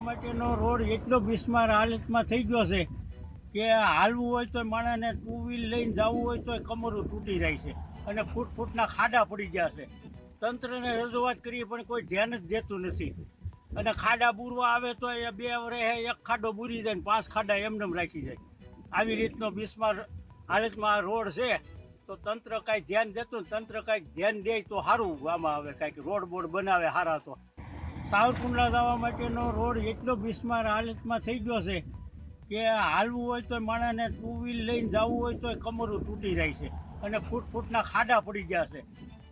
માટેનો રોડ એટલો બિસ્માર હાલતમાં થઈ ગયો છે કે હાલવું હોય તો માણસને ટુ વ્હીલ લઈને જવું હોય તો કમરું તૂટી જાય છે અને ફૂટના ખાડા પડી ગયા છે. તંત્રને રજૂઆત કરીએ પણ કોઈ ધ્યાન જ દેતું નથી અને ખાડા બૂરવા આવે તો એ 2 વર્ષે એક ખાડો બૂરી જાય ને 5 ખાડા એમનેમ રાખી જાય. આવી રીતનો બિસ્માર હાલતમાં આ રોડ છે. તો તંત્ર કાંઈ ધ્યાન દેતું ને તંત્ર કાંઈક ધ્યાન દે તો સારું. આમાં આવે કાંઈક રોડ બોર્ડ બનાવે સારા તો. સાવરકુંડલા જવા માટેનો રોડ એટલો બિસ્માર હાલતમાં થઈ ગયો છે કે હાલવું હોય તો માણસને ટુ વ્હીલ લઈને જવું હોય તો કમરું તૂટી જાય છે અને ફૂટના ખાડા પડી ગયા છે.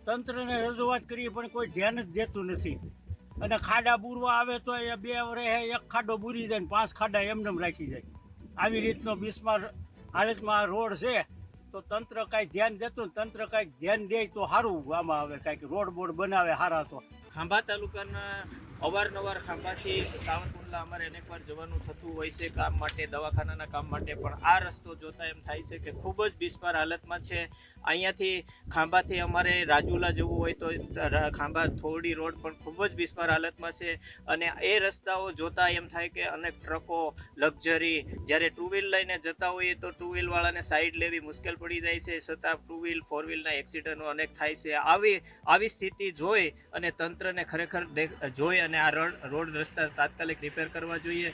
તંત્રને રજૂઆત કરીએ પણ કોઈ ધ્યાન જ દેતું નથી અને ખાડા બૂરવા આવે તો એ 2 વર્ષે એક ખાડો બૂરી જાય ને 5 ખાડા એમનેમ રાખી જાય. આવી રીતનો બિસ્માર હાલતમાં આ રોડ છે. તો તંત્ર કાંઈ ધ્યાન દેતું ને તંત્ર કાંઈક ધ્યાન દે તો સારું. આમાં આવે કાંઈક રોડ બોર્ડ બનાવે સારા તો. ખાંભા તાલુકાના અવારનવાર ખાંભાથી સાવરકુંડલા અમારે અનેકવાર જવાનું થતું હોય છે કામ માટે, દવાખાનાના કામ માટે, પણ આ રસ્તો જોતા એમ થાય છે કે ખૂબ જ બિસ્માર હાલતમાં છે. અહીંયાથી ખાંભાથી અમારે રાજુલા જવું હોય તો ખાંભા થોડી રોડ પણ ખૂબ જ બિસ્માર હાલતમાં છે અને એ રસ્તાઓ જોતા એમ થાય કે અનેક ટ્રકો, લક્ઝરી જ્યારે ટુ વ્હીલ લઈને જતા હોઈએ તો ટુ વ્હીલવાળાને સાઈડ લેવી મુશ્કેલ પડી જાય છે, છતાં ટુ વ્હીલ, ફોર વ્હીલના એક્સિડન્ટો અનેક થાય છે. આવી સ્થિતિ જોઈ અને તંત્રને ખરેખર જોઈ અને આ રોડ રસ્તા તાત્કાલિક રિપેર કરવા જોઈએ.